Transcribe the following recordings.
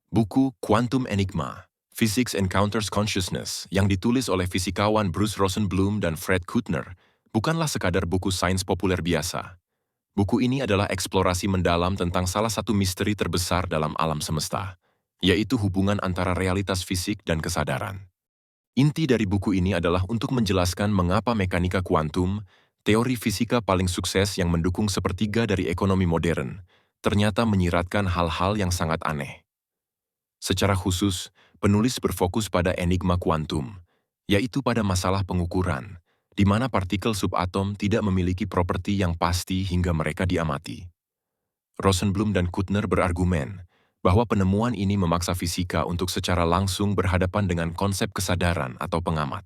Buku Quantum Enigma, Physics Encounters Consciousness yang ditulis oleh fisikawan Bruce Rosenblum dan Fred Kuttner bukanlah sekadar buku sains populer biasa. Buku ini adalah eksplorasi mendalam tentang salah satu misteri terbesar dalam alam semesta, yaitu hubungan antara realitas fisik dan kesadaran. Inti dari buku ini adalah untuk menjelaskan mengapa mekanika kuantum, teori fisika paling sukses yang mendukung sepertiga dari ekonomi modern, ternyata menyiratkan hal-hal yang sangat aneh. Secara khusus, penulis berfokus pada enigma kuantum, yaitu pada masalah pengukuran, di mana partikel subatom tidak memiliki properti yang pasti hingga mereka diamati. Rosenblum dan Kuttner berargumen bahwa penemuan ini memaksa fisika untuk secara langsung berhadapan dengan konsep kesadaran atau pengamat.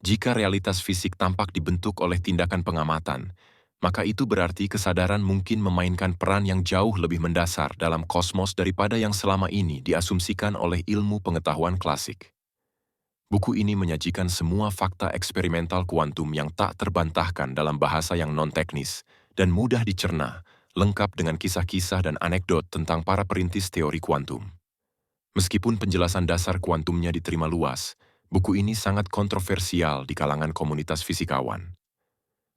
Jika realitas fisik tampak dibentuk oleh tindakan pengamatan, maka itu berarti kesadaran mungkin memainkan peran yang jauh lebih mendasar dalam kosmos daripada yang selama ini diasumsikan oleh ilmu pengetahuan klasik. Buku ini menyajikan semua fakta eksperimental kuantum yang tak terbantahkan dalam bahasa yang non-teknis dan mudah dicerna, lengkap dengan kisah-kisah dan anekdot tentang para perintis teori kuantum. Meskipun penjelasan dasar kuantumnya diterima luas, buku ini sangat kontroversial di kalangan komunitas fisikawan.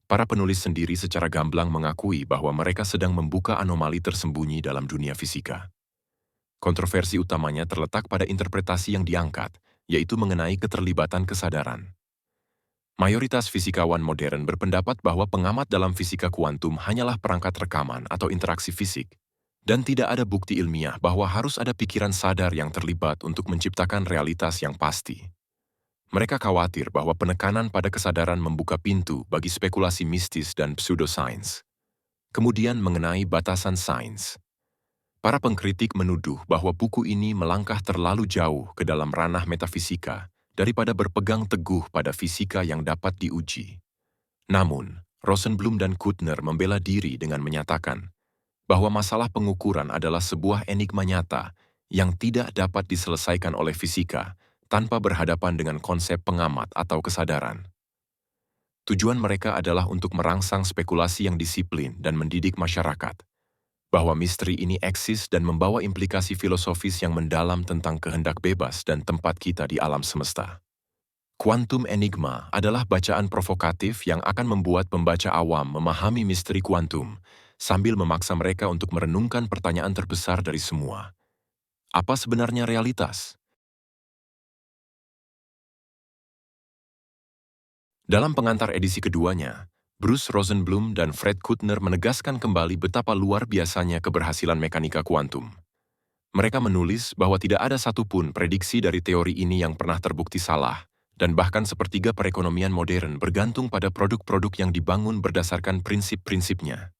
Para penulis sendiri secara gamblang mengakui bahwa mereka sedang membuka anomali tersembunyi dalam dunia fisika. Kontroversi utamanya terletak pada interpretasi yang diangkat, yaitu mengenai keterlibatan kesadaran. Mayoritas fisikawan modern berpendapat bahwa pengamat dalam fisika kuantum hanyalah perangkat rekaman atau interaksi fisik, dan tidak ada bukti ilmiah bahwa harus ada pikiran sadar yang terlibat untuk menciptakan realitas yang pasti. Mereka khawatir bahwa penekanan pada kesadaran membuka pintu bagi spekulasi mistis dan pseudosains. Kemudian mengenai batasan sains. Para pengkritik menuduh bahwa buku ini melangkah terlalu jauh ke dalam ranah metafisika daripada berpegang teguh pada fisika yang dapat diuji. Namun, Rosenblum dan Kuttner membela diri dengan menyatakan bahwa masalah pengukuran adalah sebuah enigma nyata yang tidak dapat diselesaikan oleh fisika tanpa berhadapan dengan konsep pengamat atau kesadaran. Tujuan mereka adalah untuk merangsang spekulasi yang disiplin dan mendidik masyarakat, bahwa misteri ini eksis dan membawa implikasi filosofis yang mendalam tentang kehendak bebas dan tempat kita di alam semesta. Quantum Enigma adalah bacaan provokatif yang akan membuat pembaca awam memahami misteri kuantum, sambil memaksa mereka untuk merenungkan pertanyaan terbesar dari semua. Apa sebenarnya realitas? Dalam pengantar edisi keduanya, Bruce Rosenblum dan Fred Kuttner menegaskan kembali betapa luar biasanya keberhasilan mekanika kuantum. Mereka menulis bahwa tidak ada satupun prediksi dari teori ini yang pernah terbukti salah, dan bahkan sepertiga perekonomian modern bergantung pada produk-produk yang dibangun berdasarkan prinsip-prinsipnya.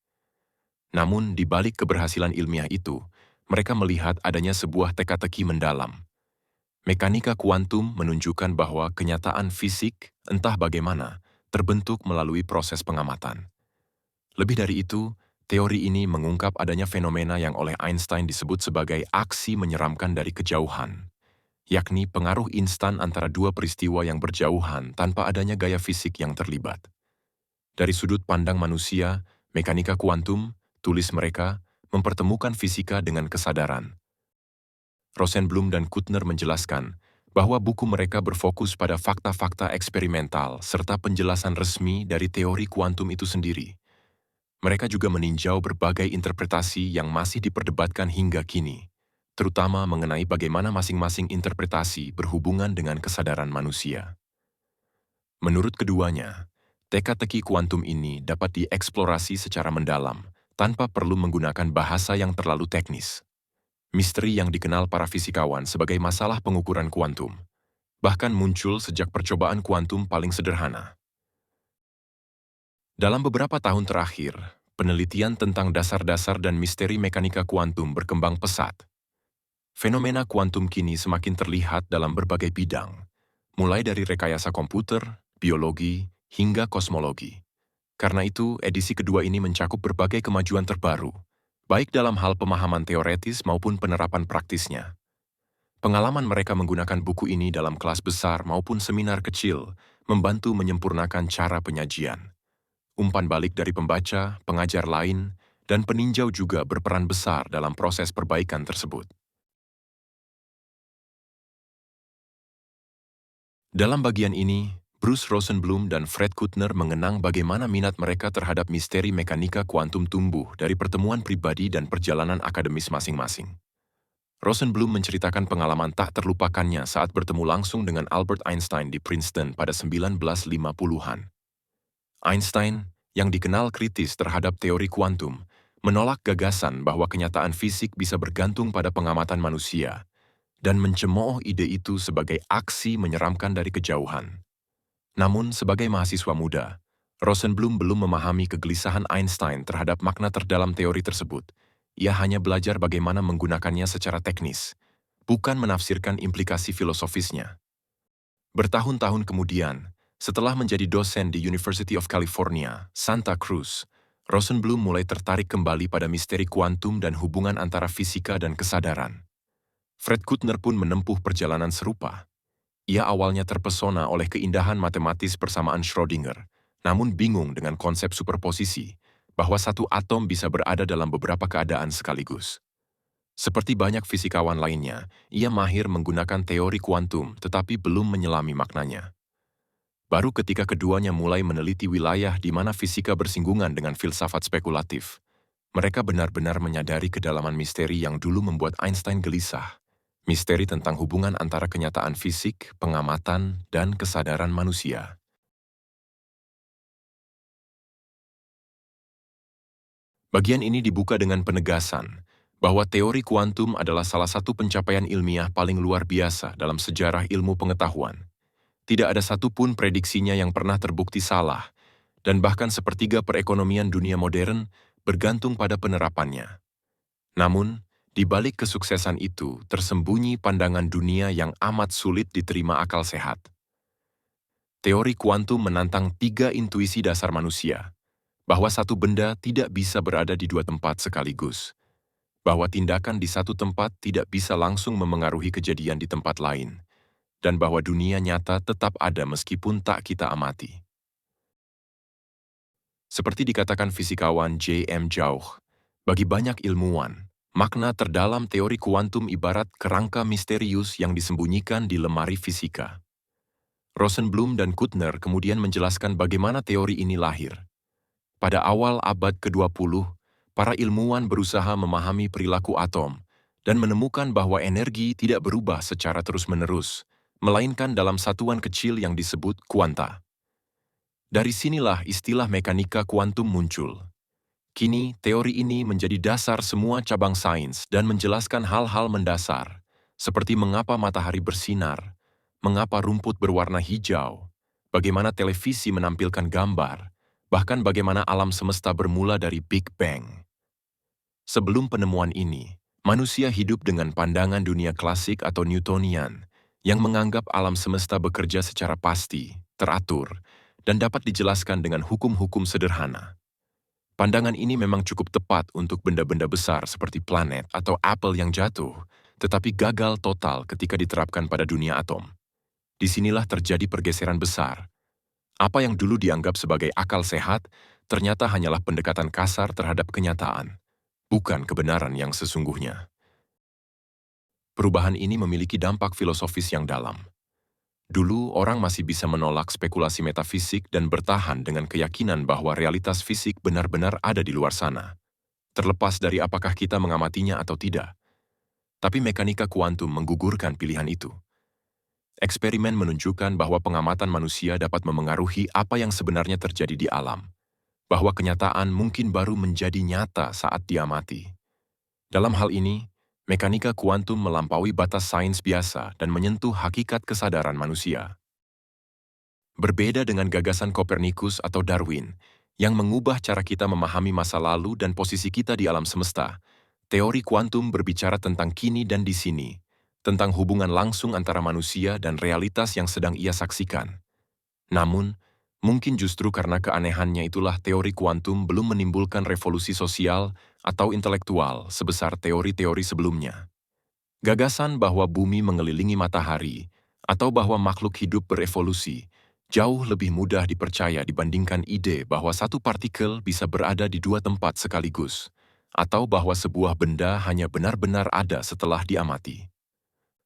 Namun, di balik keberhasilan ilmiah itu, mereka melihat adanya sebuah teka-teki mendalam. Mekanika kuantum menunjukkan bahwa kenyataan fisik, entah bagaimana, terbentuk melalui proses pengamatan. Lebih dari itu, teori ini mengungkap adanya fenomena yang oleh Einstein disebut sebagai aksi menyeramkan dari kejauhan, yakni pengaruh instan antara dua peristiwa yang berjauhan tanpa adanya gaya fisik yang terlibat. Dari sudut pandang manusia, mekanika kuantum, tulis mereka, mempertemukan fisika dengan kesadaran. Rosenblum dan Kuttner menjelaskan bahwa buku mereka berfokus pada fakta-fakta eksperimental serta penjelasan resmi dari teori kuantum itu sendiri. Mereka juga meninjau berbagai interpretasi yang masih diperdebatkan hingga kini, terutama mengenai bagaimana masing-masing interpretasi berhubungan dengan kesadaran manusia. Menurut keduanya, teka-teki kuantum ini dapat dieksplorasi secara mendalam tanpa perlu menggunakan bahasa yang terlalu teknis. Misteri yang dikenal para fisikawan sebagai masalah pengukuran kuantum, bahkan muncul sejak percobaan kuantum paling sederhana. Dalam beberapa tahun terakhir, penelitian tentang dasar-dasar dan misteri mekanika kuantum berkembang pesat. Fenomena kuantum kini semakin terlihat dalam berbagai bidang, mulai dari rekayasa komputer, biologi, hingga kosmologi. Karena itu, edisi kedua ini mencakup berbagai kemajuan terbaru, baik dalam hal pemahaman teoretis maupun penerapan praktisnya. Pengalaman mereka menggunakan buku ini dalam kelas besar maupun seminar kecil membantu menyempurnakan cara penyajian. Umpan balik dari pembaca, pengajar lain, dan peninjau juga berperan besar dalam proses perbaikan tersebut. Dalam bagian ini, Bruce Rosenblum dan Fred Kuttner mengenang bagaimana minat mereka terhadap misteri mekanika kuantum tumbuh dari pertemuan pribadi dan perjalanan akademis masing-masing. Rosenblum menceritakan pengalaman tak terlupakannya saat bertemu langsung dengan Albert Einstein di Princeton pada 1950-an. Einstein, yang dikenal kritis terhadap teori kuantum, menolak gagasan bahwa kenyataan fisik bisa bergantung pada pengamatan manusia, dan mencemooh ide itu sebagai aksi menyeramkan dari kejauhan. Namun, sebagai mahasiswa muda, Rosenblum belum memahami kegelisahan Einstein terhadap makna terdalam teori tersebut. Ia hanya belajar bagaimana menggunakannya secara teknis, bukan menafsirkan implikasi filosofisnya. Bertahun-tahun kemudian, setelah menjadi dosen di University of California, Santa Cruz, Rosenblum mulai tertarik kembali pada misteri kuantum dan hubungan antara fisika dan kesadaran. Fred Kuttner pun menempuh perjalanan serupa. Ia awalnya terpesona oleh keindahan matematis persamaan Schrödinger, namun bingung dengan konsep superposisi, bahwa satu atom bisa berada dalam beberapa keadaan sekaligus. Seperti banyak fisikawan lainnya, ia mahir menggunakan teori kuantum tetapi belum menyelami maknanya. Baru ketika keduanya mulai meneliti wilayah di mana fisika bersinggungan dengan filsafat spekulatif, mereka benar-benar menyadari kedalaman misteri yang dulu membuat Einstein gelisah. Misteri tentang hubungan antara kenyataan fisik, pengamatan, dan kesadaran manusia. Bagian ini dibuka dengan penegasan bahwa teori kuantum adalah salah satu pencapaian ilmiah paling luar biasa dalam sejarah ilmu pengetahuan. Tidak ada satupun prediksinya yang pernah terbukti salah, dan bahkan sepertiga perekonomian dunia modern bergantung pada penerapannya. Namun, di balik kesuksesan itu tersembunyi pandangan dunia yang amat sulit diterima akal sehat. Teori kuantum menantang 3 intuisi dasar manusia, bahwa satu benda tidak bisa berada di 2 tempat sekaligus, bahwa tindakan di satu tempat tidak bisa langsung memengaruhi kejadian di tempat lain, dan bahwa dunia nyata tetap ada meskipun tak kita amati. Seperti dikatakan fisikawan J.M. Jauch, bagi banyak ilmuwan, makna terdalam teori kuantum ibarat kerangka misterius yang disembunyikan di lemari fisika. Rosenblum dan Kuttner kemudian menjelaskan bagaimana teori ini lahir. Pada awal abad ke-20, para ilmuwan berusaha memahami perilaku atom dan menemukan bahwa energi tidak berubah secara terus-menerus, melainkan dalam satuan kecil yang disebut kuanta. Dari sinilah istilah mekanika kuantum muncul. Kini, teori ini menjadi dasar semua cabang sains dan menjelaskan hal-hal mendasar, seperti mengapa matahari bersinar, mengapa rumput berwarna hijau, bagaimana televisi menampilkan gambar, bahkan bagaimana alam semesta bermula dari Big Bang. Sebelum penemuan ini, manusia hidup dengan pandangan dunia klasik atau Newtonian, yang menganggap alam semesta bekerja secara pasti, teratur, dan dapat dijelaskan dengan hukum-hukum sederhana. Pandangan ini memang cukup tepat untuk benda-benda besar seperti planet atau apel yang jatuh, tetapi gagal total ketika diterapkan pada dunia atom. Disinilah terjadi pergeseran besar. Apa yang dulu dianggap sebagai akal sehat, ternyata hanyalah pendekatan kasar terhadap kenyataan, bukan kebenaran yang sesungguhnya. Perubahan ini memiliki dampak filosofis yang dalam. Dulu, orang masih bisa menolak spekulasi metafisik dan bertahan dengan keyakinan bahwa realitas fisik benar-benar ada di luar sana, terlepas dari apakah kita mengamatinya atau tidak. Tapi mekanika kuantum menggugurkan pilihan itu. Eksperimen menunjukkan bahwa pengamatan manusia dapat memengaruhi apa yang sebenarnya terjadi di alam, bahwa kenyataan mungkin baru menjadi nyata saat diamati. Dalam hal ini, mekanika kuantum melampaui batas sains biasa dan menyentuh hakikat kesadaran manusia. Berbeda dengan gagasan Kopernikus atau Darwin, yang mengubah cara kita memahami masa lalu dan posisi kita di alam semesta, teori kuantum berbicara tentang kini dan di sini, tentang hubungan langsung antara manusia dan realitas yang sedang ia saksikan. Namun, mungkin justru karena keanehannya itulah teori kuantum belum menimbulkan revolusi sosial atau intelektual sebesar teori-teori sebelumnya. Gagasan bahwa bumi mengelilingi matahari atau bahwa makhluk hidup berevolusi jauh lebih mudah dipercaya dibandingkan ide bahwa satu partikel bisa berada di 2 tempat sekaligus, atau bahwa sebuah benda hanya benar-benar ada setelah diamati.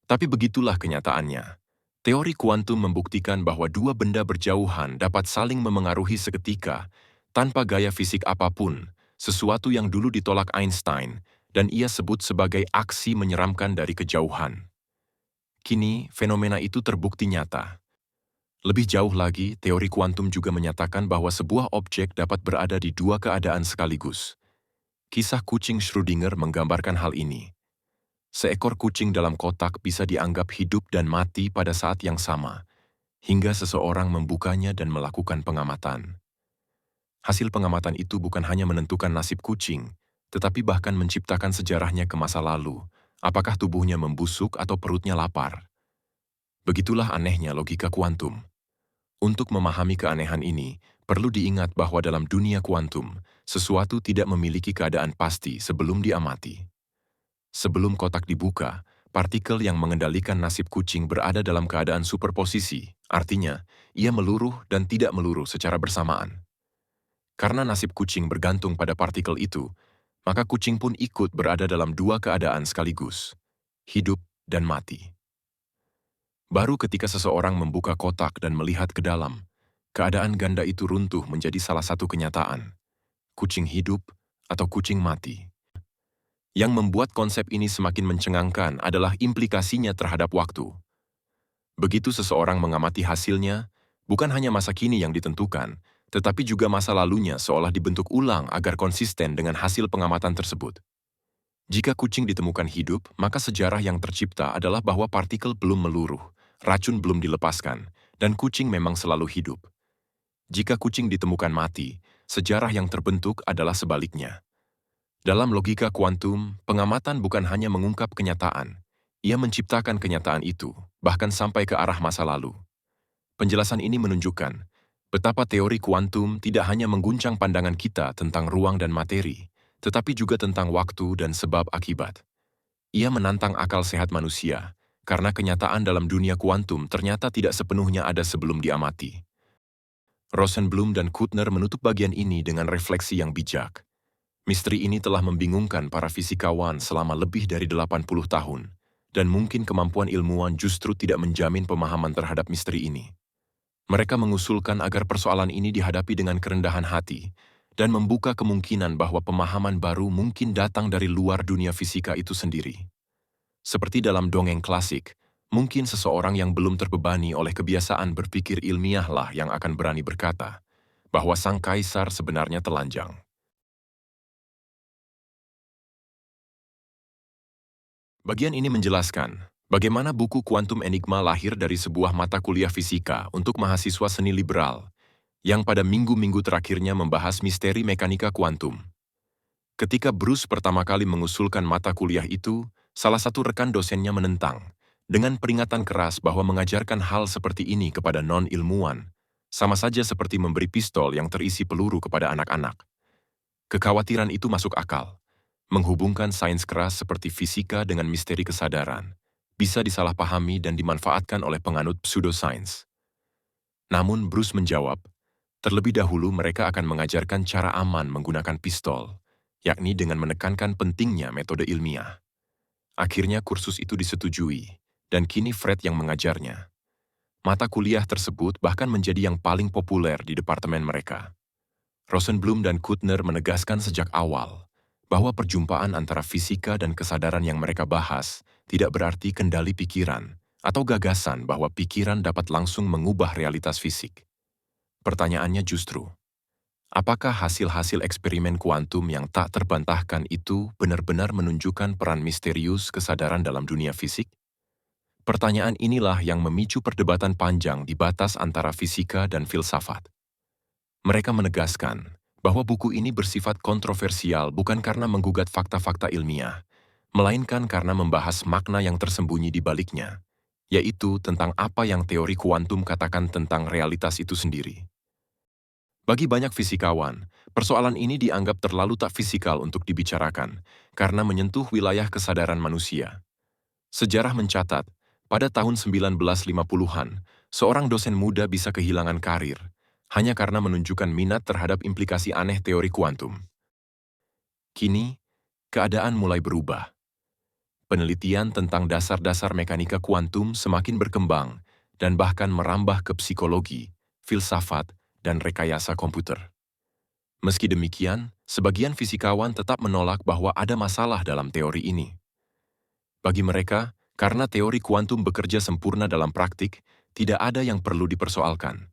Tapi begitulah kenyataannya. Teori kuantum membuktikan bahwa dua benda berjauhan dapat saling memengaruhi seketika tanpa gaya fisik apapun, sesuatu yang dulu ditolak Einstein, dan ia sebut sebagai aksi menyeramkan dari kejauhan. Kini, fenomena itu terbukti nyata. Lebih jauh lagi, teori kuantum juga menyatakan bahwa sebuah objek dapat berada di dua keadaan sekaligus. Kisah kucing Schrödinger menggambarkan hal ini. Seekor kucing dalam kotak bisa dianggap hidup dan mati pada saat yang sama, hingga seseorang membukanya dan melakukan pengamatan. Hasil pengamatan itu bukan hanya menentukan nasib kucing, tetapi bahkan menciptakan sejarahnya ke masa lalu, apakah tubuhnya membusuk atau perutnya lapar. Begitulah anehnya logika kuantum. Untuk memahami keanehan ini, perlu diingat bahwa dalam dunia kuantum, sesuatu tidak memiliki keadaan pasti sebelum diamati. Sebelum kotak dibuka, partikel yang mengendalikan nasib kucing berada dalam keadaan superposisi, artinya, ia meluruh dan tidak meluruh secara bersamaan. Karena nasib kucing bergantung pada partikel itu, maka kucing pun ikut berada dalam dua keadaan sekaligus, hidup dan mati. Baru ketika seseorang membuka kotak dan melihat ke dalam, keadaan ganda itu runtuh menjadi salah satu kenyataan, kucing hidup atau kucing mati. Yang membuat konsep ini semakin mencengangkan adalah implikasinya terhadap waktu. Begitu seseorang mengamati hasilnya, bukan hanya masa kini yang ditentukan, tetapi juga masa lalunya seolah dibentuk ulang agar konsisten dengan hasil pengamatan tersebut. Jika kucing ditemukan hidup, maka sejarah yang tercipta adalah bahwa partikel belum meluruh, racun belum dilepaskan, dan kucing memang selalu hidup. Jika kucing ditemukan mati, sejarah yang terbentuk adalah sebaliknya. Dalam logika kuantum, pengamatan bukan hanya mengungkap kenyataan, ia menciptakan kenyataan itu, bahkan sampai ke arah masa lalu. Penjelasan ini menunjukkan betapa teori kuantum tidak hanya mengguncang pandangan kita tentang ruang dan materi, tetapi juga tentang waktu dan sebab akibat. Ia menantang akal sehat manusia, karena kenyataan dalam dunia kuantum ternyata tidak sepenuhnya ada sebelum diamati. Rosenblum dan Kuttner menutup bagian ini dengan refleksi yang bijak. Misteri ini telah membingungkan para fisikawan selama lebih dari 80 tahun, dan mungkin kemampuan ilmuwan justru tidak menjamin pemahaman terhadap misteri ini. Mereka mengusulkan agar persoalan ini dihadapi dengan kerendahan hati, dan membuka kemungkinan bahwa pemahaman baru mungkin datang dari luar dunia fisika itu sendiri. Seperti dalam dongeng klasik, mungkin seseorang yang belum terbebani oleh kebiasaan berpikir ilmiahlah yang akan berani berkata bahwa sang kaisar sebenarnya telanjang. Bagian ini menjelaskan bagaimana buku Quantum Enigma lahir dari sebuah mata kuliah fisika untuk mahasiswa seni liberal, yang pada minggu-minggu terakhirnya membahas misteri mekanika kuantum. Ketika Bruce pertama kali mengusulkan mata kuliah itu, salah satu rekan dosennya menentang, dengan peringatan keras bahwa mengajarkan hal seperti ini kepada non-ilmuwan, sama saja seperti memberi pistol yang terisi peluru kepada anak-anak. Kekhawatiran itu masuk akal. Menghubungkan sains keras seperti fisika dengan misteri kesadaran, bisa disalahpahami dan dimanfaatkan oleh penganut pseudosains. Namun Bruce menjawab, terlebih dahulu mereka akan mengajarkan cara aman menggunakan pistol, yakni dengan menekankan pentingnya metode ilmiah. Akhirnya kursus itu disetujui, dan kini Fred yang mengajarnya. Mata kuliah tersebut bahkan menjadi yang paling populer di departemen mereka. Rosenblum dan Kuttner menegaskan sejak awal bahwa perjumpaan antara fisika dan kesadaran yang mereka bahas tidak berarti kendali pikiran atau gagasan bahwa pikiran dapat langsung mengubah realitas fisik. Pertanyaannya justru, apakah hasil-hasil eksperimen kuantum yang tak terbantahkan itu benar-benar menunjukkan peran misterius kesadaran dalam dunia fisik? Pertanyaan inilah yang memicu perdebatan panjang di batas antara fisika dan filsafat. Mereka menegaskan bahwa buku ini bersifat kontroversial bukan karena menggugat fakta-fakta ilmiah, melainkan karena membahas makna yang tersembunyi di baliknya, yaitu tentang apa yang teori kuantum katakan tentang realitas itu sendiri. Bagi banyak fisikawan, persoalan ini dianggap terlalu tak fisikal untuk dibicarakan karena menyentuh wilayah kesadaran manusia. Sejarah mencatat, pada tahun 1950-an, seorang dosen muda bisa kehilangan karir, hanya karena menunjukkan minat terhadap implikasi aneh teori kuantum. Kini, keadaan mulai berubah. Penelitian tentang dasar-dasar mekanika kuantum semakin berkembang, dan bahkan merambah ke psikologi, filsafat, dan rekayasa komputer. Meski demikian, sebagian fisikawan tetap menolak bahwa ada masalah dalam teori ini. Bagi mereka, karena teori kuantum bekerja sempurna dalam praktik, tidak ada yang perlu dipersoalkan.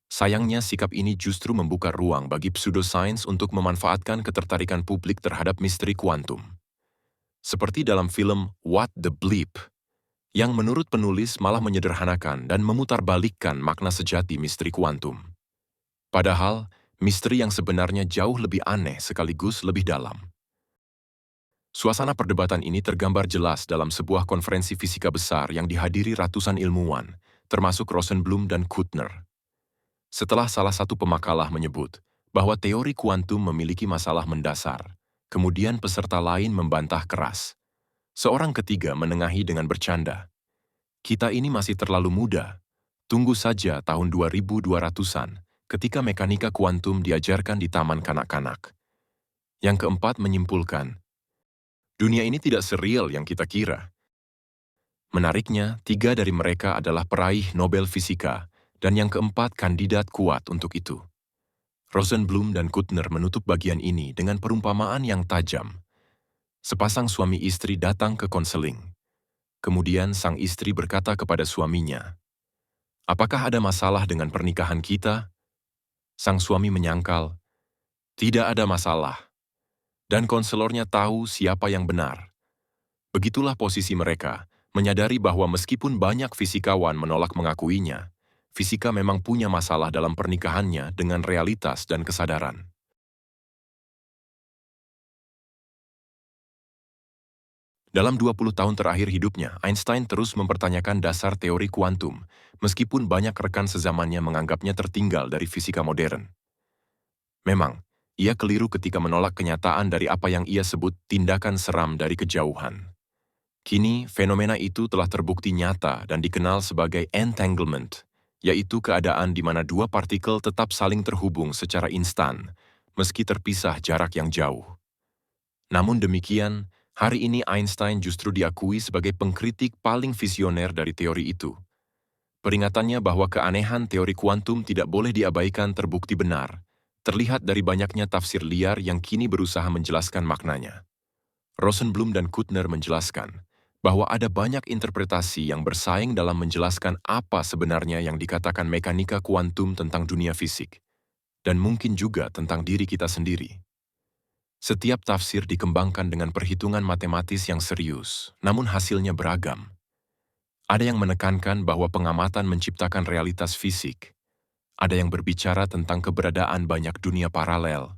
Sayangnya, sikap ini justru membuka ruang bagi pseudosains untuk memanfaatkan ketertarikan publik terhadap misteri kuantum. Seperti dalam film What the Bleep, yang menurut penulis malah menyederhanakan dan memutarbalikkan makna sejati misteri kuantum. Padahal, misteri yang sebenarnya jauh lebih aneh sekaligus lebih dalam. Suasana perdebatan ini tergambar jelas dalam sebuah konferensi fisika besar yang dihadiri ratusan ilmuwan, termasuk Rosenblum dan Kuttner. Setelah salah satu pemakalah menyebut bahwa teori kuantum memiliki masalah mendasar, kemudian peserta lain membantah keras. Seorang ketiga menengahi dengan bercanda. Kita ini masih terlalu muda. Tunggu saja tahun 2200-an, ketika mekanika kuantum diajarkan di taman kanak-kanak. Yang keempat menyimpulkan, dunia ini tidak sereal yang kita kira. Menariknya, 3 dari mereka adalah peraih Nobel Fisika, dan yang keempat kandidat kuat untuk itu. Rosenblum dan Kuttner menutup bagian ini dengan perumpamaan yang tajam. Sepasang suami istri datang ke konseling. Kemudian sang istri berkata kepada suaminya, "Apakah ada masalah dengan pernikahan kita?" Sang suami menyangkal, "Tidak ada masalah." Dan konselornya tahu siapa yang benar. Begitulah posisi mereka, menyadari bahwa meskipun banyak fisikawan menolak mengakuinya, fisika memang punya masalah dalam pernikahannya dengan realitas dan kesadaran. Dalam 20 tahun terakhir hidupnya, Einstein terus mempertanyakan dasar teori kuantum, meskipun banyak rekan sezamannya menganggapnya tertinggal dari fisika modern. Memang, ia keliru ketika menolak kenyataan dari apa yang ia sebut tindakan seram dari kejauhan. Kini, fenomena itu telah terbukti nyata dan dikenal sebagai entanglement, yaitu keadaan di mana dua partikel tetap saling terhubung secara instan, meski terpisah jarak yang jauh. Namun demikian, hari ini Einstein justru diakui sebagai pengkritik paling visioner dari teori itu. Peringatannya bahwa keanehan teori kuantum tidak boleh diabaikan terbukti benar, terlihat dari banyaknya tafsir liar yang kini berusaha menjelaskan maknanya. Rosenblum dan Kuttner menjelaskan bahwa ada banyak interpretasi yang bersaing dalam menjelaskan apa sebenarnya yang dikatakan mekanika kuantum tentang dunia fisik, dan mungkin juga tentang diri kita sendiri. Setiap tafsir dikembangkan dengan perhitungan matematis yang serius, namun hasilnya beragam. Ada yang menekankan bahwa pengamatan menciptakan realitas fisik. Ada yang berbicara tentang keberadaan banyak dunia paralel.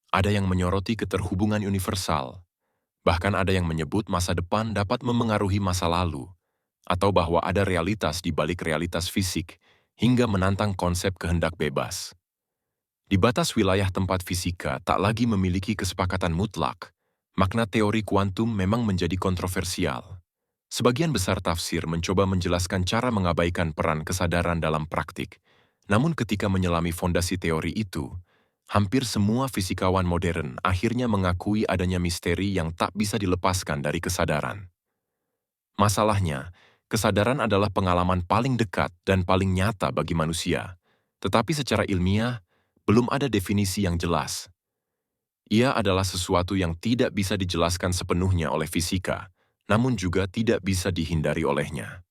Ada yang menyoroti keterhubungan universal. Bahkan ada yang menyebut masa depan dapat memengaruhi masa lalu, atau bahwa ada realitas di balik realitas fisik, hingga menantang konsep kehendak bebas. Di batas wilayah tempat fisika tak lagi memiliki kesepakatan mutlak, makna teori kuantum memang menjadi kontroversial. Sebagian besar tafsir mencoba menjelaskan cara mengabaikan peran kesadaran dalam praktik, namun ketika menyelami fondasi teori itu, hampir semua fisikawan modern akhirnya mengakui adanya misteri yang tak bisa dilepaskan dari kesadaran. Masalahnya, kesadaran adalah pengalaman paling dekat dan paling nyata bagi manusia, tetapi secara ilmiah, belum ada definisi yang jelas. Ia adalah sesuatu yang tidak bisa dijelaskan sepenuhnya oleh fisika, namun juga tidak bisa dihindari olehnya.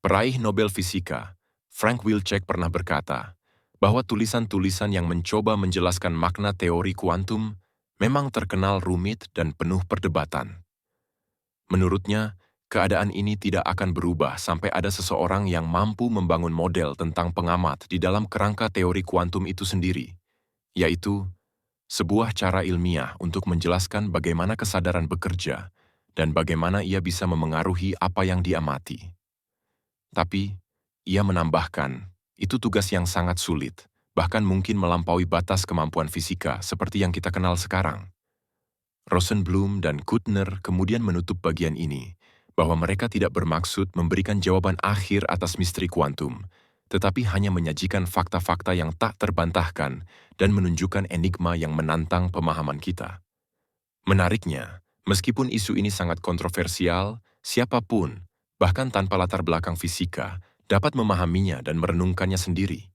Peraih Nobel Fisika, Frank Wilczek pernah berkata bahwa tulisan-tulisan yang mencoba menjelaskan makna teori kuantum memang terkenal rumit dan penuh perdebatan. Menurutnya, keadaan ini tidak akan berubah sampai ada seseorang yang mampu membangun model tentang pengamat di dalam kerangka teori kuantum itu sendiri, yaitu sebuah cara ilmiah untuk menjelaskan bagaimana kesadaran bekerja dan bagaimana ia bisa memengaruhi apa yang diamati. Tapi, ia menambahkan, itu tugas yang sangat sulit, bahkan mungkin melampaui batas kemampuan fisika seperti yang kita kenal sekarang. Rosenblum dan Kuttner kemudian menutup bagian ini, bahwa mereka tidak bermaksud memberikan jawaban akhir atas misteri kuantum, tetapi hanya menyajikan fakta-fakta yang tak terbantahkan dan menunjukkan enigma yang menantang pemahaman kita. Menariknya, meskipun isu ini sangat kontroversial, siapapun, bahkan tanpa latar belakang fisika, dapat memahaminya dan merenungkannya sendiri.